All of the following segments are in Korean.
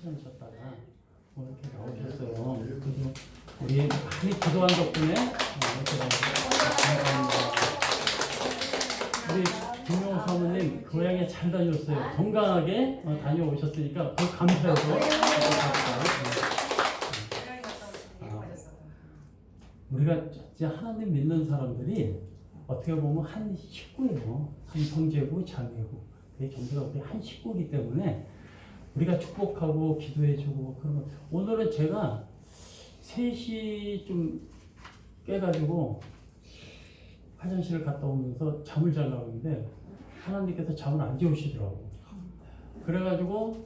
찾아오셨다가 오늘 이렇게 나오셨어요. 그래서 우리 많이 기도한 덕분에 이렇게 나오셨습니다. 우리 김용호 사모님 교양에 잘 다녔어요. 건강하게 다녀오셨으니까 그 감사해서 우리가 진짜 하나님 믿는 사람들이 어떻게 보면 한 식구예요. 한 형제고 자매고 그게 전부 다 우리 한 식구이기 때문에 우리가 축복하고 기도해주고 그런 거. 오늘은 제가 3시 좀 깨가지고 화장실을 갔다 오면서 잠을 자려고 했는데 하나님께서 잠을 안 재우시더라고. 그래가지고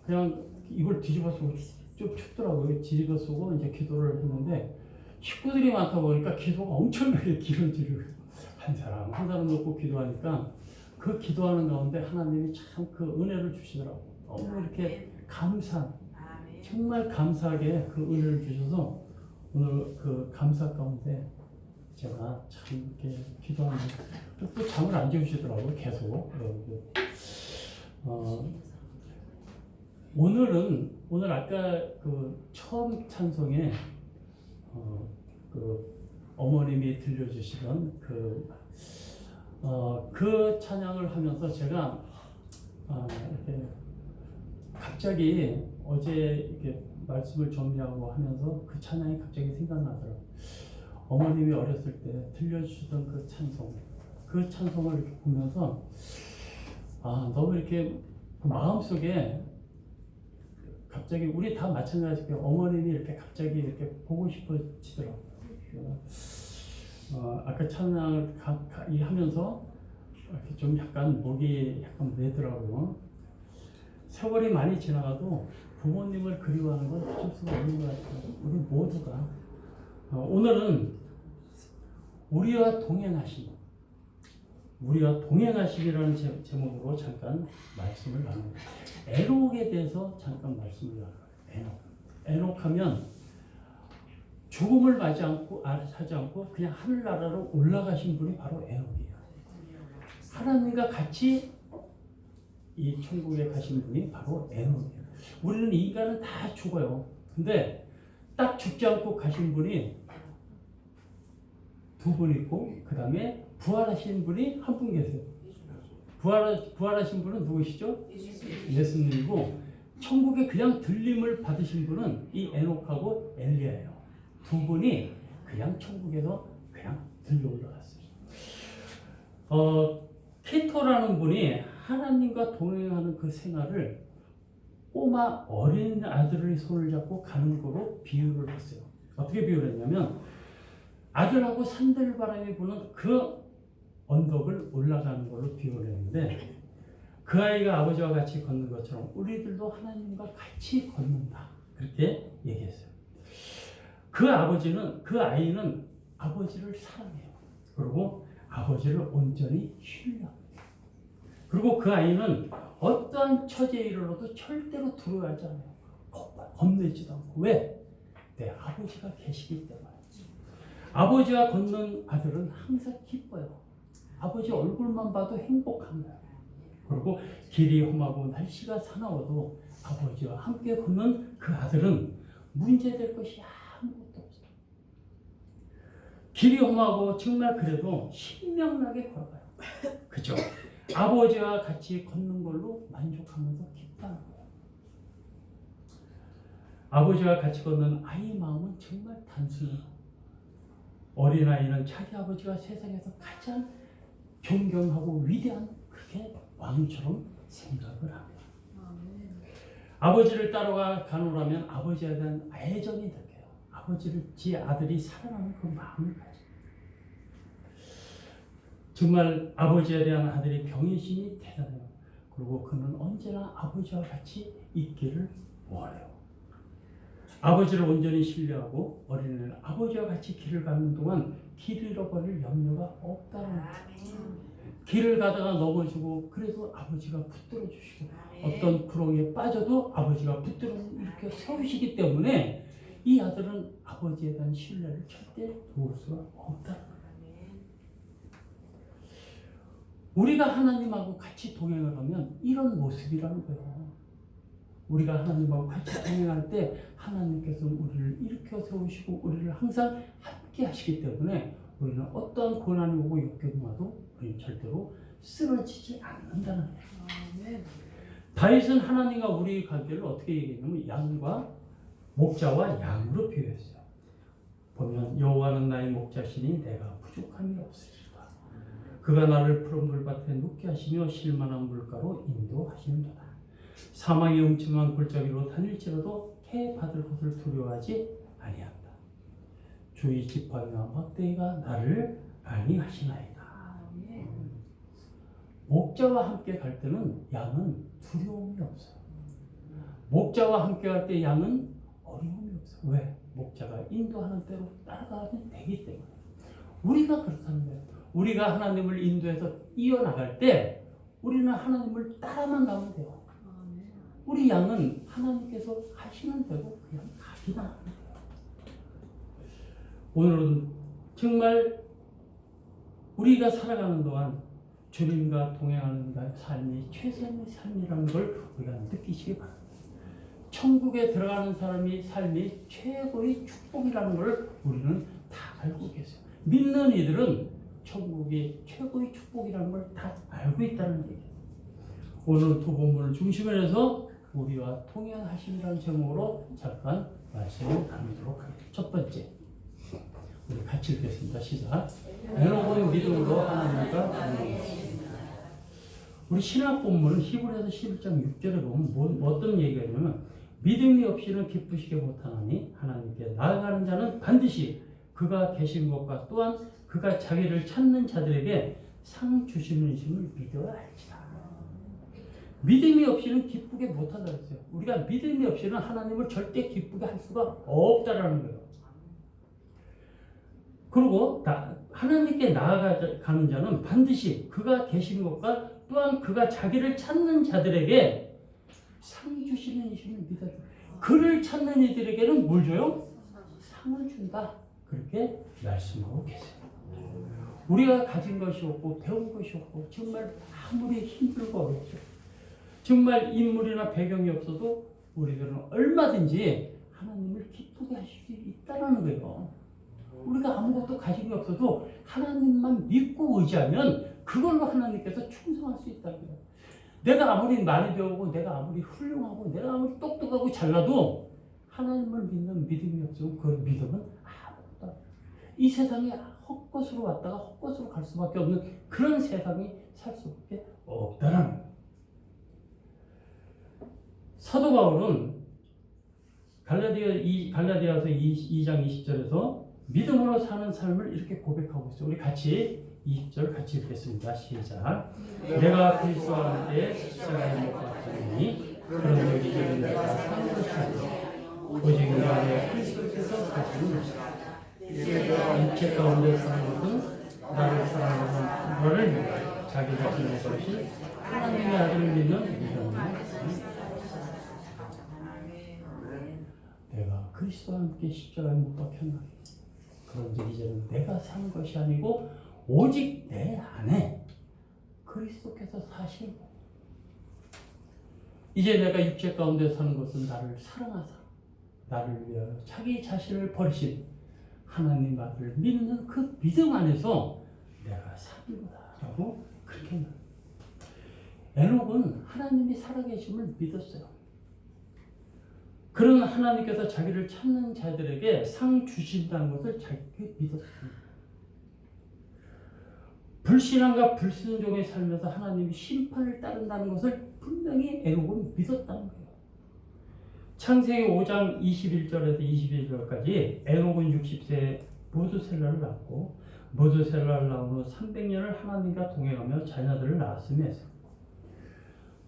그냥 이걸 뒤집어 쓰고 좀 춥더라고요. 뒤집어 쓰고 이제 기도를 했는데 식구들이 많다 보니까 기도가 엄청나게 길어지고 한 사람 놓고 기도하니까 그 기도하는 가운데 하나님이 참 그 은혜를 주시더라고. 너무 이렇게 정말 감사하게 그 은혜를 주셔서 오늘 그 감사 가운데 제가 참 이렇게 기도하는 또 잠을 안 재우시더라고요. 계속. 오늘 아까 그 처음 찬송에 그 어머님이 들려주시던 그 찬양을 하면서 제가 이렇게 갑자기 어제 이렇게 말씀을 정리하고 하면서 그 찬양이 갑자기 생각나더라고요. 어머님이 어렸을 때 들려주시던 그 찬송을 이렇게 보면서 너무 이렇게 마음속에 갑자기 우리 다 마찬가지고 어머님이 이렇게 갑자기 이렇게 보고 싶어지더라고요. 아까 찬양을 하면서 이렇게 좀 약간 목이 약간 메더라고요. 세월이 많이 지나가도 부모님을 그리워하는 건 어쩔 수가 없는 것 같아요. 우리 모두가 오늘은 우리와 동행하시기라는 제목으로 잠깐 말씀을 나눕니다. 에녹에 대해서 잠깐 말씀을 나눠요. 에녹하면 죽음을 하지 않고 그냥 하늘나라로 올라가신 분이 바로 에녹이에요. 하나님과 같이 이 천국에 가신 분이 바로 에녹이에요. 우리는 인간은 다 죽어요. 근데 딱 죽지 않고 가신 분이 2분 있고 그 다음에 부활하신 분이 한 분 계세요. 부활하신 분은 누구시죠? 예수님이고 천국에 그냥 들림을 받으신 분은 이 에녹하고 엘리야예요. 2분이 그냥 천국에서 그냥 들려 올라갔어요. 케토라는 분이 하나님과 동행하는 그 생활을 꼬마 어린 아들의 손을 잡고 가는 거로 비유를 했어요. 어떻게 비유를 했냐면 아들하고 산들바람이 부는 그 언덕을 올라가는 걸로 비유를 했는데 그 아이가 아버지와 같이 걷는 것처럼 우리들도 하나님과 같이 걷는다. 그렇게 얘기했어요. 그 아이는 아버지를 사랑해요. 그리고 아버지를 온전히 신뢰합니다. 그리고 그 아이는 어떠한 처지에 이르러도 절대로 두려워하지 않아요. 겁내지도 않고. 왜? 내 아버지가 계시기 때문에. 아버지와 걷는 아들은 항상 기뻐요. 아버지 얼굴만 봐도 행복한 거예요. 그리고 길이 험하고 날씨가 사나워도 아버지와 함께 걷는 그 아들은 문제될 것이 아무것도 없어요. 길이 험하고 정말 그래도 신명나게 걸어가요. 그죠? 아버지와 같이 걷는 걸로 만족하면서 기뻐하는 거예요. 아버지와 같이 걷는 아이 마음은 정말 단순해요. 어린아이는 자기 아버지가 세상에서 가장 존경하고 위대한 그게 왕처럼 생각을 합니다. 아버지를 따라가노라면 아버지에 대한 애정이 느껴요. 지 아들이 사랑하는 그 마음을 가지고. 정말 아버지에 대한 아들의 경외심이 대단해요. 그리고 그는 언제나 아버지와 같이 있기를 원해요. 아버지를 온전히 신뢰하고 어린애는 아버지와 같이 길을 가는 동안 길을 잃어버릴 염려가 없다는 거예요. 길을 가다가 넘어지고 그래도 아버지가 붙들어 주시고 어떤 구렁이에 빠져도 아버지가 붙들어 이렇게 세우시기 때문에 이 아들은 아버지에 대한 신뢰를 절대 놓을 수가 없다는 거예요. 우리가 하나님하고 같이 동행을 하면 이런 모습이라는 거예요. 우리가 하나님하고 같이 동행할 때 하나님께서 우리를 일으켜 세우시고 우리를 항상 함께 하시기 때문에 우리는 어떠한 고난이 오고 역경이 와도 우리는 절대로 쓰러지지 않는다는 거예요. 다윗은 하나님과 우리의 관계를 어떻게 얘기했냐면 양과 목자와 양으로 비유했어요. 보면 여호와는 나의 목자시니 내가 부족함이 없으리로다. 그가 나를 푸른 물밭에 눕게 하시며 실만한 물가로 인도하시는도다. 사망의 음침한 골짜기로 다닐지라도 해 받을 것을 두려워하지 아니한다. 주의 지팡이와 막대기가 나를 안위하시나이다. 목자와 함께 갈 때는 양은 두려움이 없어요. 목자와 함께 갈 때 양은 어려움이 없어요. 왜? 목자가 인도하는 대로 따라가면 되기 때문에. 우리가 그렇다는 거예요. 우리가 하나님을 인도해서 이어나갈 때 우리는 하나님을 따라만 가면 돼요. 우리 양은 하나님께서 하시는 대로 그냥 가기만 하면 돼요. 오늘은 정말 우리가 살아가는 동안 주님과 동행하는 삶이 최선의 삶이라는 걸 우리가 느끼시기 바랍니다. 천국에 들어가는 삶이 최고의 축복이라는 걸 우리는 다 알고 계세요. 믿는 이들은 천국이 최고의 축복이라는 걸 다 알고 있다는 얘기예요. 오늘 두 본문을 중심으로 해서 우리와 통행하심이라는 제목으로 잠깐 말씀을 나누도록 하겠습니다. 첫 번째, 우리 같이 읽겠습니다. 시작. 에녹은 믿음으로 하나님과 동행했습니다. 우리 신학 본문은 히브리서 11장 6절에 보면 어떤 얘기가 있냐면 믿음이 없이는 기쁘시게 못하나니 하나님께 나아가는 자는 반드시 그가 계신 것과 또한 그가 자기를 찾는 자들에게 상 주시는 이심을 믿어야 할지라. 믿음이 없이는 기쁘게 못한다고 했어요. 우리가 믿음이 없이는 하나님을 절대 기쁘게 할 수가 없다라는 거예요. 그리고 하나님께 나아가는 자는 반드시 그가 계신 것과 또한 그가 자기를 찾는 자들에게 상 주시는 이심을 믿어줘. 그를 찾는 이들에게는 뭘 줘요? 상을 준다. 그렇게 말씀하고 계세요. 우리가 가진 것이 없고 배운 것이 없고 정말 아무리 힘들고 어렵죠. 정말 인물이나 배경이 없어도 우리들은 얼마든지 하나님을 기쁘게 하실 수 있다는 거예요. 우리가 아무것도 가진 게 없어도 하나님만 믿고 의지하면 그걸로 하나님께서 충성할 수 있다는 거예요. 내가 아무리 많이 배우고 내가 아무리 훌륭하고 내가 아무리 똑똑하고 잘나도 하나님을 믿는 믿음이 없으면 그 믿음은 아무것도 없어요. 이 세상에 헛것으로 왔다가 헛것으로 갈 수밖에 없는 그런 세상이 살 수밖에 없다는 거예요. 사도 바울은 갈라디아서 2장 20절에서 믿음으로 사는 삶을 이렇게 고백하고 있어요. 우리 같이 20절 같이 읽겠습니다. 시작. 내가 그리스도와 함께 십자가에 못 박히니 그런 이제는 내가 사는 것이 아니라 오직 내 안에 그리스도께서 사시는 것이다. 육체 가운데 사는 것은 나를 사랑하는 너를 믿어 자기 자신의 것이 하나님의 아들을 믿는 믿음이다. 내가 그리스도와 함께 십자가에 못 박혔나니 그런데 이제는 내가 사는 것이 아니고 오직 내 안에 그리스도께서 사시고 이제 내가 육체 가운데 사는 것은 나를 사랑하사 나를 위하여 자기 자신을 버리신 하나님 아들을 믿는 그 믿음 안에서 내가 사는 거다라고 그렇게 말해요. 에녹은 하나님이 살아계심을 믿었어요. 그런 하나님께서 자기를 찾는 자들에게 상 주신다는 것을 자기가 믿었습니다. 불신앙과 불순종의 삶에서 하나님이 심판을 따른다는 것을 분명히 에녹은 믿었다는 거예요. 창세기 5장 21절에서 22절까지 에녹은 60세에 무드셀라를 낳고 무드셀라를 낳은 후 300년을 하나님과 동행하며 자녀들을 낳았으며 했습니다.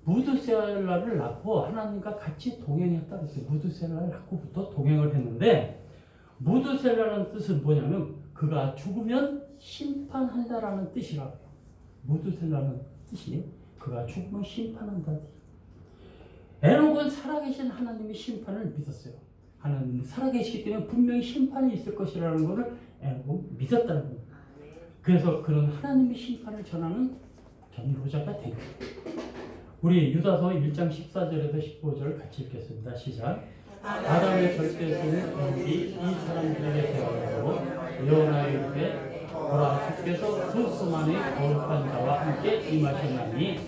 무드셀라를 낳고 하나님과 같이 동행했다고 했어요. 무드셀라를 낳고부터 동행을 했는데 무드셀라라는 뜻은 뭐냐면 그가 죽으면 심판한다라는 뜻이라고 해요. 무드셀라는 뜻이 그가 죽으면 심판한다는 뜻. 에녹은 살아계신 하나님의 심판을 믿었어요. 하나님이 살아계시기 때문에 분명히 심판이 있을 것이라는 것을 에녹은 믿었다는 거예요. 그래서 그런 하나님의 심판을 전하는 전도자가 된 거예요. 우리 유다서 1장 14절에서 15절 같이 읽겠습니다. 시작. 아담의 절대손은 에녹이 이 사람들에게 대하여 여호와의 이르되 보라 주께서 그 수만의 거룩한 자와 함께 임하셨나니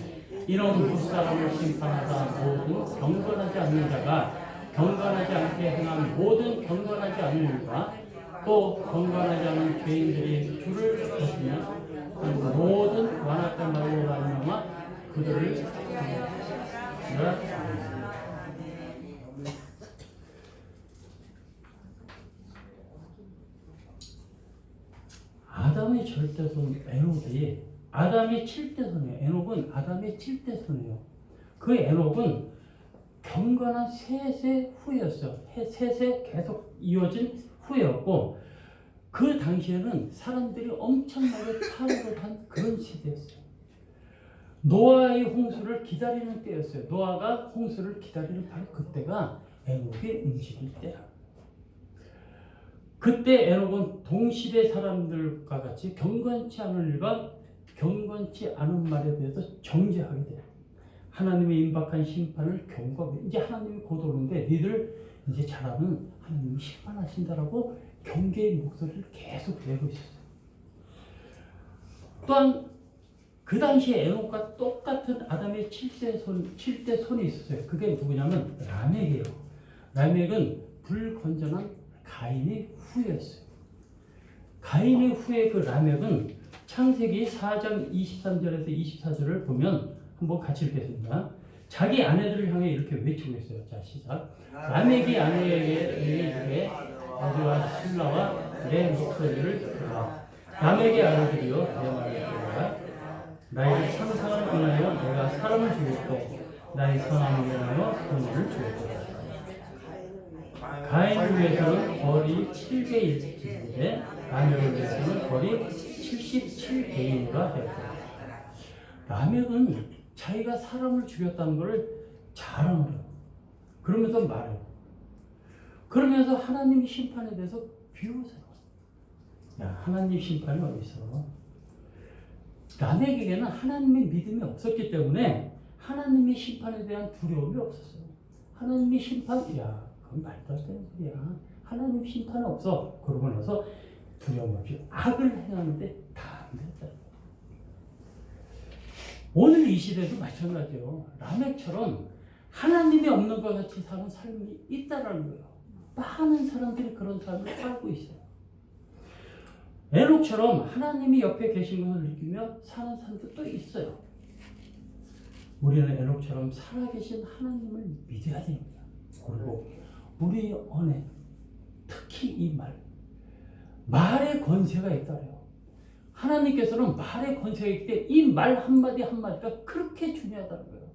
이런 무사람을 심판하다 모든 경건하지 않는 자가 경건하지 않게 행한 모든 경건하지 않는 이가 또 경건하지 않은 죄인들이 주를 보시면 모든 완악한 말로 말미암아 그들을 죽였습니다. 아담의 절대손 에녹이 아담의 7대손이에요. 에녹은 아담의 7대손이에요. 그 에녹은 경건한 셋의 후예였어요. 셋의 계속 이어진 후예였고 그 당시에는 사람들이 엄청나게 타락을 한 그런 시대였어요. 노아의 홍수를 기다리는 때였어요. 노아가 홍수를 기다리는 바로 그때가 에녹이 움직일 때야. 그때 에녹은 동시대 사람들과 같이 경건치 않은 일과 경건치 않은 말에 대해서 정죄하게 돼요. 하나님의 임박한 심판을 경고하게. 이제 하나님이 곧 오는데 니들 이제 잘하면 하나님이 심판하신다라고 경계의 목소리를 계속 내고 있었어요. 또한 그 당시에 에녹과 똑같은 아담의 7대 손이 있었어요. 그게 누구냐면 라멕이에요. 라멕은 불건전한 가인의 후예였어요. 가인의 후예 그 라멕은 창세기 4장 23절에서 24절을 보면 한번 같이 읽겠습니다. 자기 아내들을 향해 이렇게 외치고 있어요. 자, 시작. 라멕이 아내에게 이르되 아주와 신라와 내 목소리를 들으라. 라멕의 아내들이여 내 말을 들으라. 나의 상상을 인하여 내가 사람을 죽였고 나의 선함을 인하여 손을 죽였다. 가인을 위해서는 벌이 7배일지인데 라멕을 위해서는 벌이 77배인가 되었다. 라멕은 자기가 사람을 죽였다는 것을 자랑해요. 그러면서 말해요. 그러면서 하나님 심판에 대해서 비웃어요. 야, 하나님 심판이 어디 있어? 라멕에게는 하나님의 믿음이 없었기 때문에 하나님의 심판에 대한 두려움이 없었어요. 하나님의 심판, 야, 그건 말도 안 되는 소리야. 하나님 심판은 없어. 그러고 나서 두려움 없이 악을 행하는데 다 안 됐다. 오늘 이 시대도 마찬가지예요. 라멕처럼 하나님이 없는 것 같이 사는 삶이 있다라는 거예요. 많은 사람들이 그런 삶을 살고 있어요. 에녹처럼 하나님이 옆에 계신 것을 느끼며 사는 사람들도 있어요. 우리는 에녹처럼 살아계신 하나님을 믿어야 됩니다. 그리고 우리의 언행, 특히 이 말의 권세가 있다래요. 하나님께서는 말의 권세가 있기 때문에 이 말 한마디 한마디가 그렇게 중요하다는 거예요.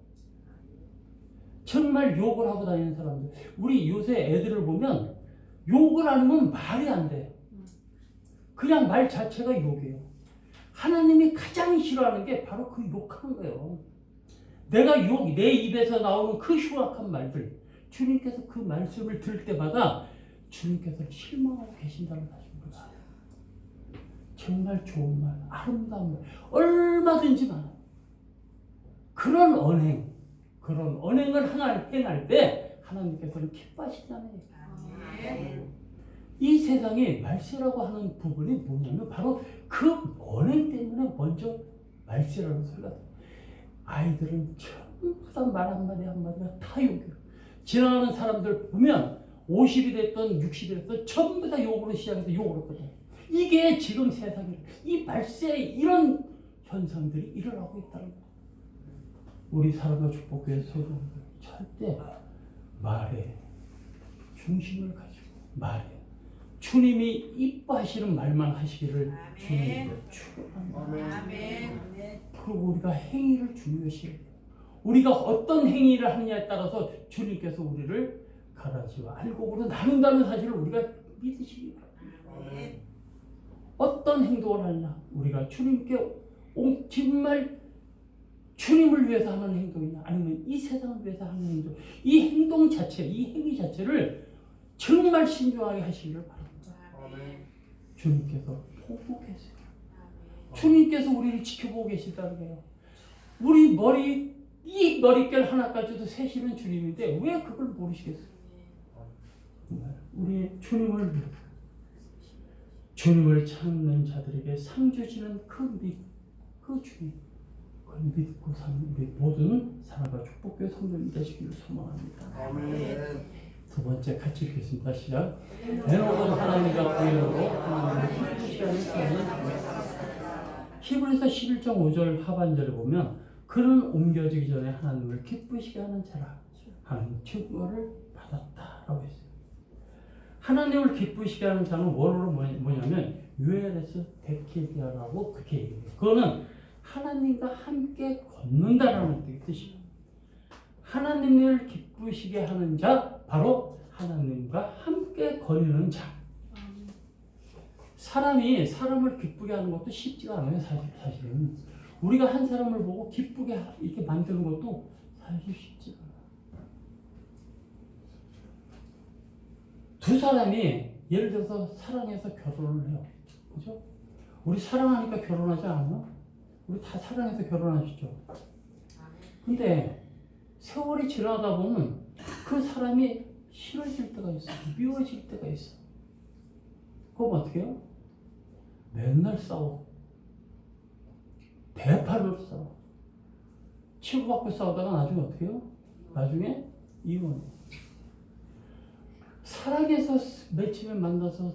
정말 욕을 하고 다니는 사람들, 우리 요새 애들을 보면 욕을 안 하면 말이 안 돼. 그냥 말 자체가 욕이에요. 하나님이 가장 싫어하는 게 바로 그 욕하는 거예요. 내 입에서 나오는 그 흉악한 말들, 주님께서 그 말씀을 들을 때마다 주님께서 실망하고 계신다는 사실입니다. 정말 좋은 말, 아름다운 말, 얼마든지 많아요. 그런 언행을 행할 때 하나님께서는 기뻐하신다는 얘기예요. 이 세상에 말세라고 하는 부분이 뭐냐면 바로 그 언행 때문에 먼저 말세라는 소리가 나요. 아이들은 전부 다 말 한마디 한마디가 다 욕이에요. 지나가는 사람들 보면 50이 됐든 60이 됐든 전부 다 욕으로 시작해서 욕을 했거든요. 이게 지금 세상에 이 말세 이런 현상들이 일어나고 있다는 거예요. 우리 사랑과 축복교회 소중들 절대 말에 중심을 가지고 말에 주님이 이뻐하시는 말만 하시기를 주님께 축원합니다. 그리고 우리가 행위를 중요시해야 돼요. 우리가 어떤 행위를 하느냐에 따라서 주님께서 우리를 가라지와 알곡으로 나눈다는 사실을 우리가 믿으시기 바랍니다. 어떤 행동을 하느냐, 우리가 주님께 정말 주님을 위해서 하는 행동이냐, 아니면 이 세상을 위해서 하는 행동, 이 행동 자체, 이 행위 자체를 정말 신중하게 하시기를 바랍니다. 주님께서 보고 계세요. 주님께서 우리를 지켜보고 계시다는 거예요. 우리 머리 이 머릿결 하나까지도 세시는 주님인데 왜 그걸 모르시겠어요? 우리 주님을 찾는 자들에게 상 주시는 그 주님, 그걸 믿고 사는 우리 모든 사랑과 축복의 성도님 되시기를 소망합니다. 두 번째 같이 읽겠습니다. 시작. 대노는 하나님과 부인으로 하나님을 기쁘시게 하는 히브리서 11장 5절 하반절에 보면 그는 옮겨지기 전에 하나님을 기쁘시게 하는 자라 하나님 증거를 받았다라고 했어요. 하나님을 기쁘시게 하는 자는 원어로 뭐냐면 유에레스 데키디아라고 그렇게 얘기해요. 그거는 하나님과 함께 걷는다라는 뜻이에요. 하나님을 기쁘시게 하는 자, 바로 하나님과 함께 거리는 자. 사람이 사람을 기쁘게 하는 것도 쉽지가 않아요. 사실은 우리가 한 사람을 보고 기쁘게 이렇게 만드는 것도 사실 쉽지가 않아요. 두 사람이 예를 들어서 사랑해서 결혼을 해요. 그죠? 우리 사랑하니까 결혼하지 않아요? 우리 다 사랑해서 결혼하시죠. 근데 세월이 지나다 보면 그 사람이 싫어질 때가 있어. 미워질 때가 있어. 그럼 어떻게 해요? 맨날 싸워. 대팔로 싸워. 치고받고 싸우다가 나중에 어떻게 해요? 나중에 이혼해. 사랑해서 며칠 만나서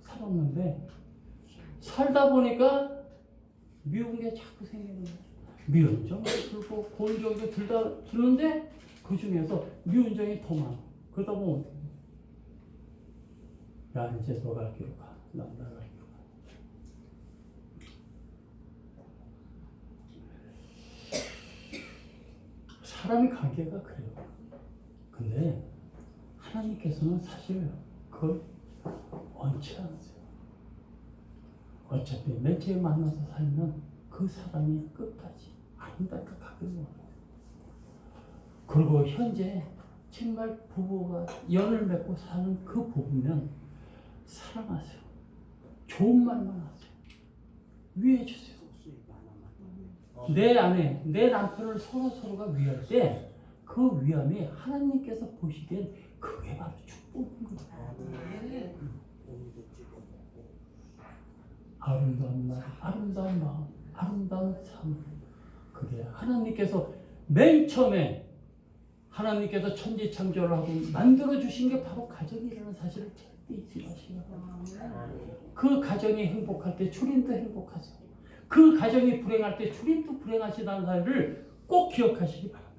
살았는데 살다 보니까 미운 게 자꾸 생기는 거야. 미운 정도 들고 고운 정도 들는데 그 중에서 미운 정이 더 많아. 그러다 보면 어떻게 해? 야 이제 너 갈 길로 가. 난 나갈 길로 가. 사람의 관계가 그래요. 근데 하나님께서는 사실 그걸 원치 않으세요. 어차피 맨 처음에 만나서 살면 그 사람이 끝까지 아름답게 가기를 원해요. 그리고 현재 정말 부부가 연을 맺고 사는 그 부부면 사랑하세요. 좋은 말만 하세요. 위해 주세요. 내 아내, 내 남편을 서로가 위할 때 그 위함이 하나님께서 보시기엔 그게 바로 축복인 거예요. 아름다운 말, 아름다운 마음, 아름다운 삶. 그게 하나님께서 맨 처음에 하나님께서 천지 창조를 하고 만들어 주신 게 바로 가정이라는 사실을 절대 잊지 마시고, 그 가정이 행복할 때 주님도 행복하세요. 그 가정이 불행할 때 주님도 불행하시다는 사실을 꼭 기억하시기 바랍니다.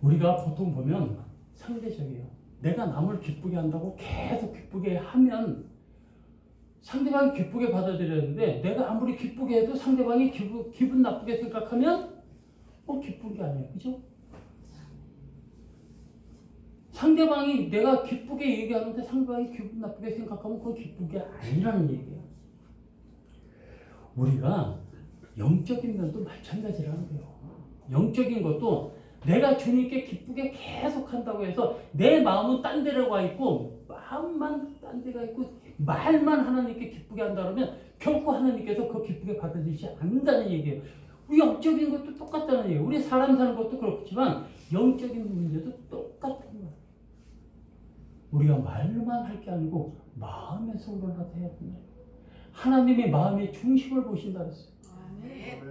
우리가 보통 보면 상대적이에요. 내가 남을 기쁘게 한다고 계속 기쁘게 하면 상대방이 기쁘게 받아들였는데 내가 아무리 기쁘게 해도 상대방이 기분 나쁘게 생각하면 기쁜 게 아니에요. 그죠? 상대방이 내가 기쁘게 얘기하는데 상대방이 기분 나쁘게 생각하면 그건 기쁜 게 아니라는 얘기예요. 우리가 영적인 면도 마찬가지라는 거예요. 영적인 것도 내가 주님께 기쁘게 계속 한다고 해서 내 마음은 딴 데로 가 있고 마음만 딴 데가 있고 말만 하나님께 기쁘게 한다 그러면 결코 하나님께서 그 기쁘게 받아들이지 않는다는 얘기예요. 우리 영적인 것도 똑같다는 얘기예요. 우리 사람 사는 것도 그렇지만 영적인 문제도 똑같은 거예요. 우리가 말로만 할 게 아니고 마음에서 우러나서 해야 된다. 하나님이 마음의 중심을 보신다 그랬어요.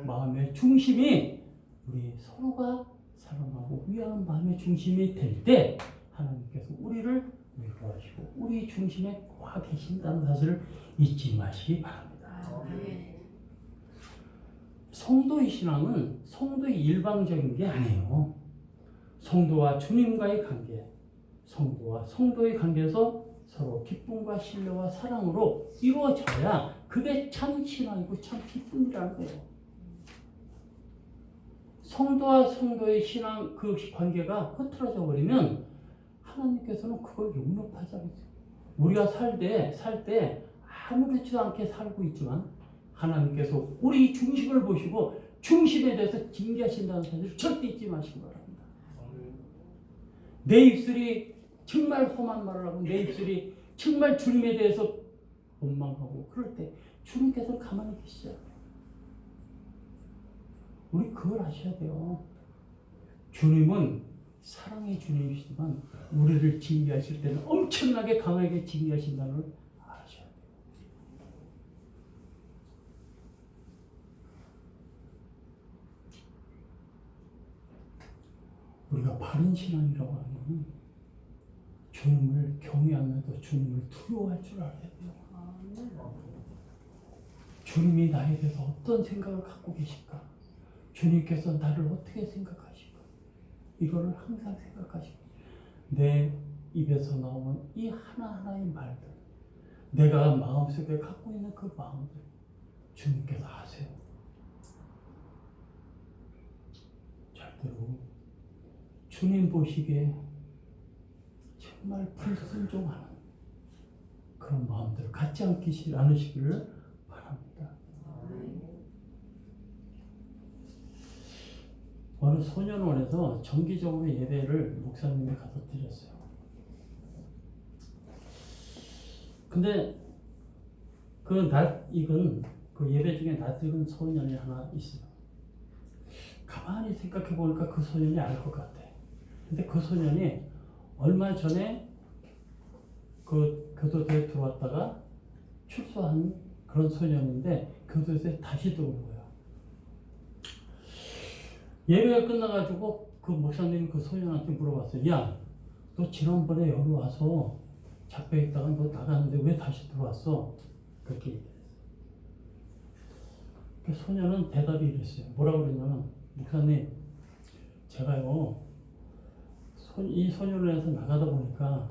마음의 중심이 우리 서로가 사랑하고 위하는 마음의 중심이 될 때 하나님께서 우리를 위로하시고 우리 중심에 와 계신다는 사실을 잊지 마시기 바랍니다. 성도의 신앙은 성도의 일방적인 게 아니에요. 성도와 주님과의 관계, 성도와 성도의 관계에서 서로 기쁨과 신뢰와 사랑으로 이루어져야 그게 참 신앙이고 참 기쁨이라는 거예요. 성도와 성도의 신앙 그 관계가 흐트러져 버리면 하나님께서는 그걸 용납하지 않으세요. 우리가 살 때 아무렇지도 않게 살고 있지만 하나님께서 우리 중심을 보시고 중심에 대해서 징계하신다는 사실을 절대 잊지 마시기 바랍니다. 내 입술이 정말 험한 말을 하고 내 입술이 정말 주님에 대해서 원망하고 그럴 때 주님께서는 가만히 계시지 않아요. 우리 그걸 아셔야 돼요. 주님은 사랑의 주님이시지만 우리를 징계하실 때는 엄청나게 강하게 징계하신다는 걸 아셔야 돼요. 우리가 바른 신앙이라고 하면 주님을 경외하면서 주님을 두려워할 줄 알아야 돼요. 주님이 나에 대해서 어떤 생각을 갖고 계실까? 주님께서 나를 어떻게 생각하실까? 이거를 항상 생각하시고 내 입에서 나오는 이 하나하나의 말들, 내가 마음속에 갖고 있는 그 마음들 주님께서 아세요. 절대로 주님 보시기에 정말 불순종하는 그런 마음들을 갖지 않으시기를 바랍니다. 어느 소년원에서 정기적으로 예배를 목사님이 가서 드렸어요. 근데 이건 그 예배 중에 낯익은 소년이 하나 있어요. 가만히 생각해 보니까 그 소년이 알 것 같아. 근데 그 소년이 얼마 전에 그 교도소에 들어왔다가 출소한 그런 소년인데 교도소에 다시 들어온 거야. 예배가 끝나가지고 그 목사님이 그 소년한테 물어봤어요. 야, 너 지난번에 여기 와서 잡혀있다가 너 나갔는데 왜 다시 들어왔어? 그렇게 얘기했어요. 그 소년은 대답이 이랬어요. 뭐라고 그랬냐면, 목사님, 제가요, 이 소년원에서 나가다 보니까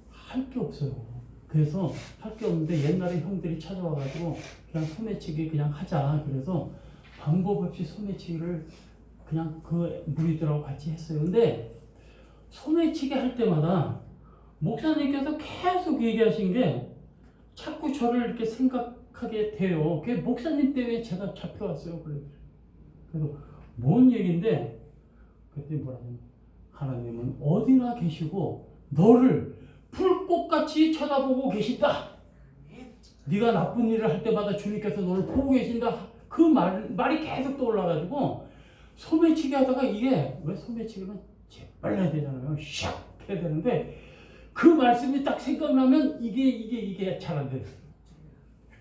할 게 없어요. 그래서 할 게 없는데 옛날에 형들이 찾아와가지고 그냥 소매치기 그냥 하자. 그래서 방법 없이 소매치기를 그냥 그 무리들하고 같이 했어요. 근데 소매치기 할 때마다 목사님께서 계속 얘기하신 게 자꾸 저를 이렇게 생각하게 돼요. 그게 목사님 때문에 제가 잡혀왔어요. 그래서 뭔 얘기인데 그때 뭐라냐면 하나님은 어디나 계시고 너를 불꽃같이 쳐다보고 계신다. 네가 나쁜 일을 할 때마다 주님께서 너를 보고 계신다. 그 말이 계속 떠올라가지고 소매치기 하다가 이게 왜 소매치기는 재빨라야 되잖아요. 샥 해야 되는데 그 말씀이 딱 생각나면 이게 잘 안 돼요.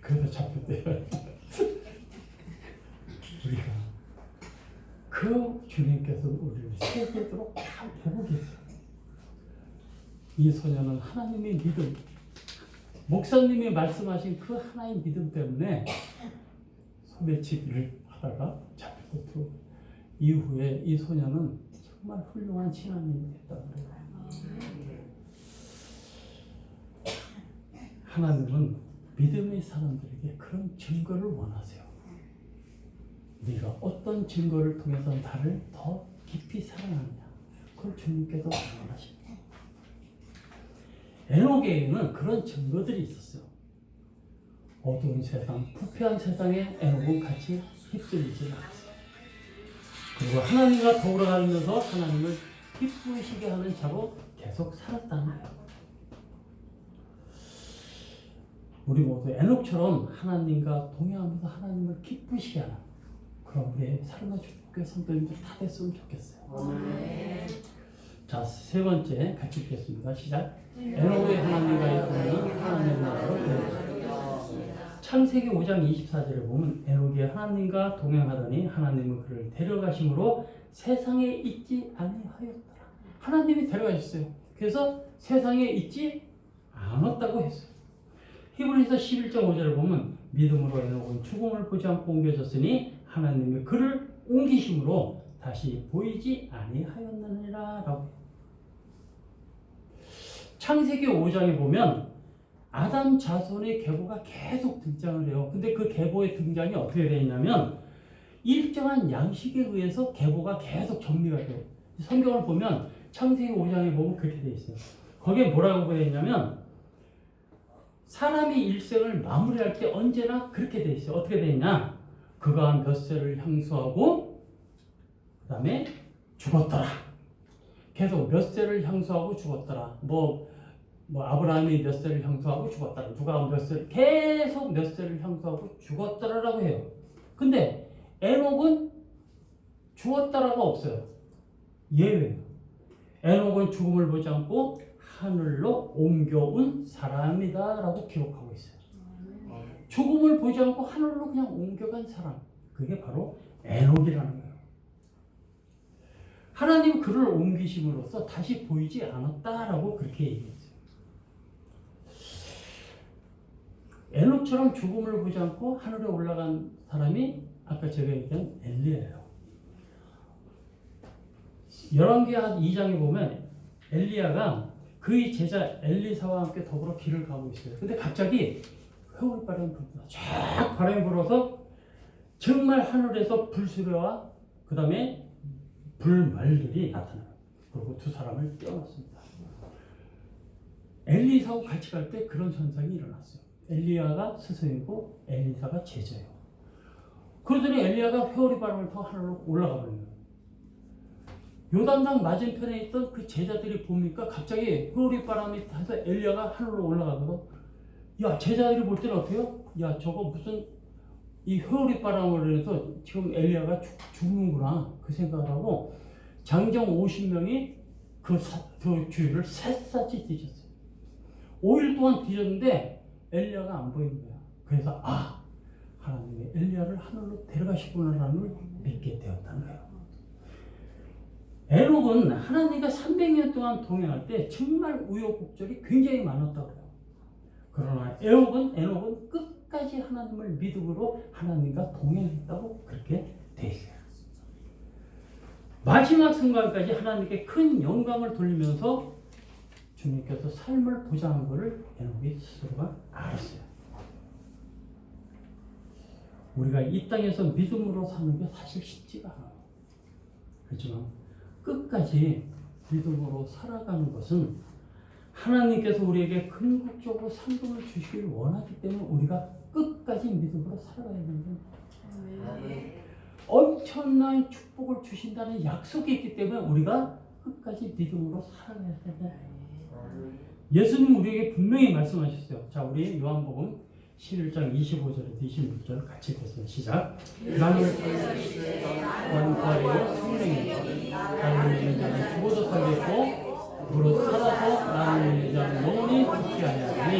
그래서 잡혔대요. 우리가 그 주님께서 우리를 세세도록 다 보고 계세요. 이 소년은 하나님의 믿음, 목사님이 말씀하신 그 하나의 믿음 때문에 소매치기를 하다가 잡혔고 이후에 이 소년은 정말 훌륭한 신앙인이 됐다고 그래요. 하나님은 믿음의 사람들에게 그런 증거를 원하세요. 네가 어떤 증거를 통해서 나를 더 깊이 사랑하느냐, 그걸 주님께서 원하십니다. 에녹에게는 그런 증거들이 있었어요. 어두운 세상, 부패한 세상에 에녹은 같이 휩쓸리지 않았어요. 그리고 하나님과 더불어가면서 하나님을 기쁘시게 하는 자로 계속 살았다는 거예요. 우리 모두 에녹처럼 하나님과 동행하면서 하나님을 기쁘시게 하는 그런 우리의 삶의 주께 성도님들 다 됐으면 좋겠어요. 자, 세 번째 같이 읽겠습니다. 시작. 에녹의 하나님과의 동행은 하나님의 나라로 이루어졌다. 창세기 5장 24절에 보면 에녹이 하나님과 동행하더니 하나님은 그를 데려가심으로 세상에 있지 아니하였더라. 하나님이 데려가셨어요. 그래서 세상에 있지 않았다고 했어요. 히브리서 11장 5절을 보면 믿음으로 에녹은 죽음을 보지 않고 옮겨졌으니 하나님이 그를 옮기심으로 다시 보이지 아니하였느니라 라고. 창세기 5장에 보면 아담 자손의 계보가 계속 등장을 해요. 근데 그 계보의 등장이 어떻게 되어 있냐면 일정한 양식에 의해서 계보가 계속 정리가 돼요. 성경을 보면 창세기 5장에 보면 그렇게 되어 있어요. 거기에 뭐라고 되어 있냐면 사람이 일생을 마무리할 때 언제나 그렇게 되어 있어요. 어떻게 되어 있냐? 그가 몇 세를 향수하고 그 다음에 죽었더라. 계속 몇 세를 향수하고 죽었더라. 뭐 아브라함이 몇 세를 향수하고 죽었더라. 누가 몇 세를 계속 몇 세를 향수하고 죽었더라라고 해요. 근데 에녹은 죽었다라가 없어요. 예외예요. 에녹은 죽음을 보지 않고 하늘로 옮겨온 사람이다라고 기록하고 있어요. 죽음을 보지 않고 하늘로 그냥 옮겨간 사람, 그게 바로 에녹이라는 거예요. 하나님 그를 옮기심으로써 다시 보이지 않았다라고 그렇게 얘기했어요. 에녹처럼 죽음을 보지 않고 하늘에 올라간 사람이 아까 제가 얘기한 엘리야예요. 열왕기하 2장에 보면 엘리야가 그의 제자 엘리사와 함께 더불어 길을 가고 있어요. 근데 갑자기 회오리 바람이 불어서 쫙 바람이 불어서 정말 하늘에서 불수레와 그 다음에 불말들이 나타나요. 그리고 두 사람을 떼어놨습니다. 엘리사하고 같이 갈 때 그런 현상이 일어났어요. 엘리야가 스승이고 엘리사가 제자예요. 그러더니 엘리야가 회오리 바람을 타고 하늘로 올라가 버린 거예요. 요단강 맞은편에 있던 그 제자들이 보니까 갑자기 회오리 바람이 타서 엘리야가 하늘로 올라가서 야, 제자들이 볼 때는 어때요? 야, 저거 무슨 이 회오리 바람으로 인해서 지금 엘리야가 죽는구나 그 생각하고 장정 50명이 그 주위를 샅샅이 뒤졌어요. 5일 동안 뒤졌는데 엘리야가 안 보이는 거야. 그래서 하나님이 엘리야를 하늘로 데려가시구나라는 걸 믿게 되었다는 거예요. 에녹은 하나님과 300년 동안 동행할 때 정말 우여곡절이 굉장히 많았다고 해요. 그러나 에녹은 끝까지 하나님을 믿음으로 하나님과 동행했다고 그렇게 돼 있어요. 마지막 순간까지 하나님께 큰 영광을 돌리면서 주님께서 삶을 보장한 것을 에녹이 스스로가 알았어요. 우리가 이 땅에서 믿음으로 사는 게 사실 쉽지가 않아요. 그렇지만 끝까지 믿음으로 살아가는 것은 하나님께서 우리에게 궁극적으로 상급을 주시길 원하기 때문에 우리가 끝까지 믿음으로 살아가야 되는 거예요. 엄청난 축복을 주신다는 약속이 있기 때문에 우리가 끝까지 믿음으로 살아가야 된다. 예수님 우리에게 분명히 말씀하셨어요. 자, 우리 요한복음 11장 25절에서 26절 같이 읽겠습니다. 시작. 나를 원하여 생명이요 나를 믿는 자는 죽어도 살겠고 무릇 살아서 나를 믿는 자는 영원히 죽지 아니하리니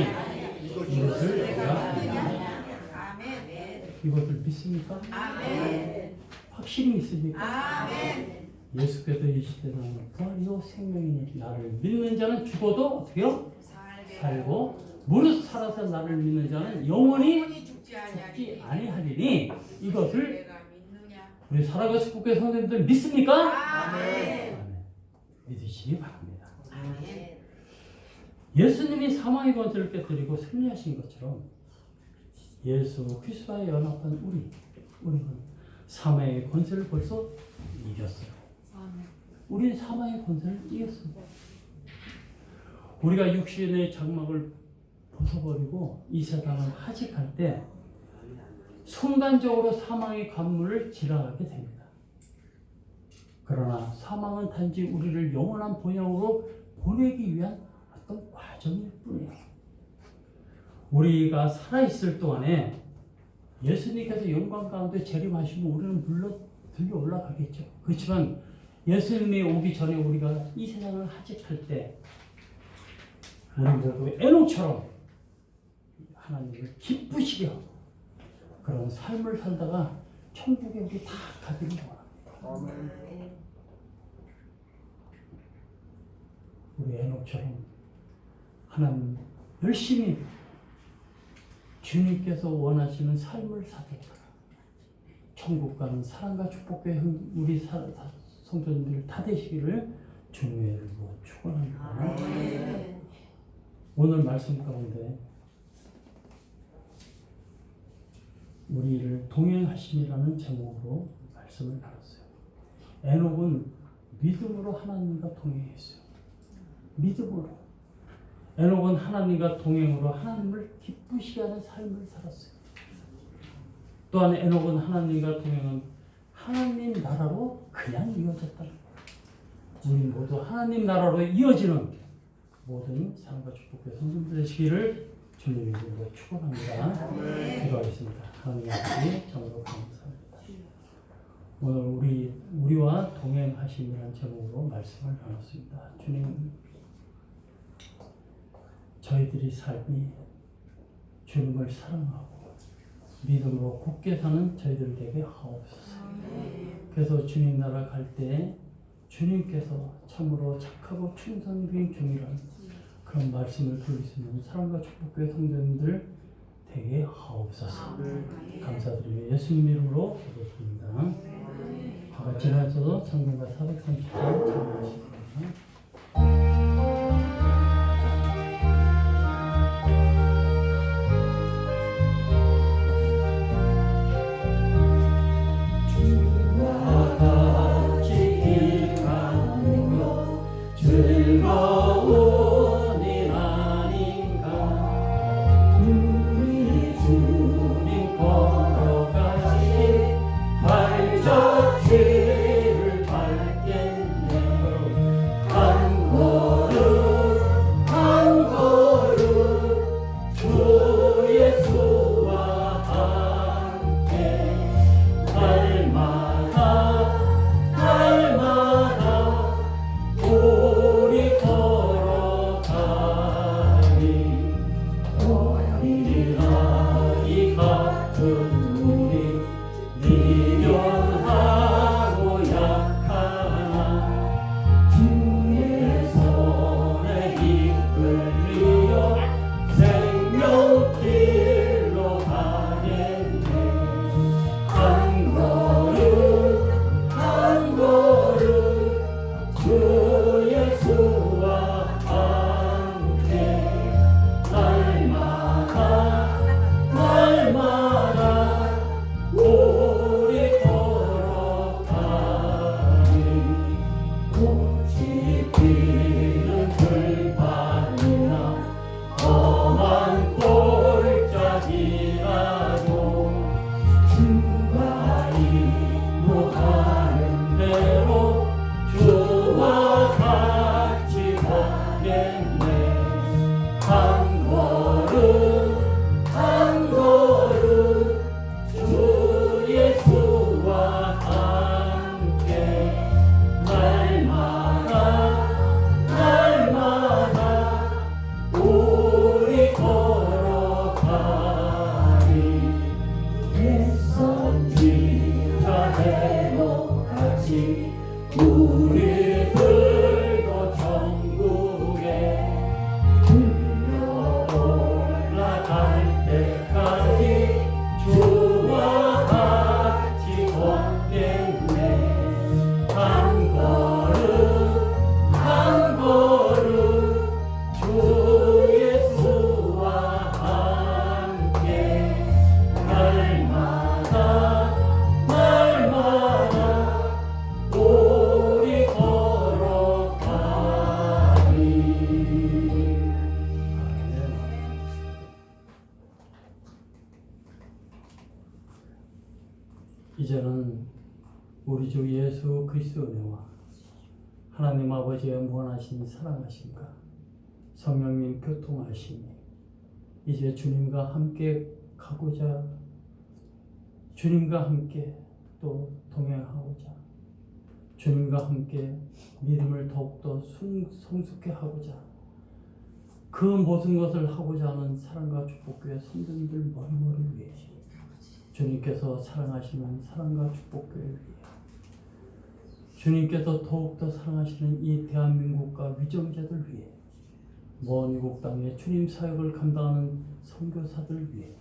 이것을 우리가 믿나니. 이것을 믿습니까? 확실히 믿습니까? 예수께서 이 시대는 부활이요 생명이니 나를 믿는 자는 죽어도 어떻게요? 살고 무릇 살아서 나를 믿는 자는 영원히 죽지 아니하리니 이것을 우리 살아가서 국회 성도님들 믿습니까? 아멘. 믿으시기 바랍니다. 아멘. 예수님이 사망의 권세를 깨뜨리고 승리하신 것처럼 예수 그리스도와 연합한 우리는 사망의 권세를 벌써 이겼어요. 우리는 사망의 권세를 이겼습니다. 우리가 육신의 장막을 벗어버리고 이 세상을 하직할 때 순간적으로 사망의 관문을 지나가게 됩니다. 그러나 사망은 단지 우리를 영원한 본향으로 보내기 위한 어떤 과정일 뿐이에요. 우리가 살아있을 동안에 예수님께서 영광 가운데 재림하시면 우리는 물론 들려 올라가겠죠. 그렇지만 예수님이 오기 전에 우리가 이 세상을 하직할 때 우리 모두 에녹처럼 하나님을 기쁘시게 하고 그런 삶을 살다가 천국에 우리 다 가기를 원합니다. 우리 에녹처럼 하나님 열심히 주님께서 원하시는 삶을 살다가 천국 가는 사랑과 축복의 우리 성도님들 다 되시기를 주님의 이름으로 축원합니다. 오늘 말씀 가운데 우리를 동행하심이라는 제목으로 말씀을 나눴어요. 에녹은 믿음으로 하나님과 동행했어요. 믿음으로. 에녹은 하나님과 동행으로 하나님을 기쁘시게 하는 삶을 살았어요. 또한 에녹은 하나님과 동행은 하나님 나라로 그냥 이어졌다는 거예요. 우리 모두 하나님 나라로 이어지는 모든 사랑과 축복의 성도들 되시기를 주님의 이름으로 축원합니다. 기도하겠습니다. 하나님 아버지 정으로 감사합니다. 오늘 우리와 동행하심이라는 제목으로 말씀을 나눴습니다. 주님, 저희들이 삶이 주님을 사랑하고 믿음으로 굳게 사는 저희들 되게 하옵소서. 그래서 주님 나라 갈 때 주님께서 참으로 착하고 충성된 종이라는 그런 말씀을 들을 수 있는 사랑과 축복교회 성도님들 되게 하옵소서. 감사드리며 예수님 이름으로 기도드립니다. 다 같이 나서서 찬송가 430장 찬양하시겠습니다. 즐거운 일 아닌가 우리 주님 걸어가신 발자취를 밟겠네 한 걸음 한 걸음 주 예수와 함께 날마다 우리 걸어가니 어린아이 같은 우리 미련하고 약하나 주의 손에 이끌리어 생명길로 가겠네 한 걸음 한 걸음 주 예수와 함께 날마다 우리 걸어가니 꽃이 피는 들판이나 험한 골짜기라도 주가 인도하는 대로 주와 같이 가겠네 한 걸음 한 걸음 주 예수와 함께 날마다 우리 걸어가니 선지자 해목같이 우리들도 천국에 올라갈 때까지 주와 같이 걷겠네 한 걸음 한 걸음 주 예수와 함께 날마다 우리 걸어가니 이제는 우리 주 예수 그리스도 은혜와 하나님 아버지의 무한하신 사랑하심과 성령님 교통하심이 이제 주님과 함께 가고자 주님과 함께 또 동행하고자 주님과 함께 믿음을 더욱더 성숙해 하고자 그 모든 것을 하고자 하는 사랑과 축복교회 성도님들 머리머리 위해 주님께서 사랑하시는 사랑과 축복교회 위해 주님께서 더욱더 사랑하시는 이 대한민국과 위정자들 위해 먼 이국 땅에 주님 사역을 감당하는 선교사들 위해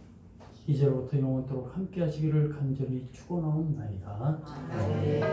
이제로부터 영원토록 함께 하시기를 간절히 축원하옵나이다. 감사합니다.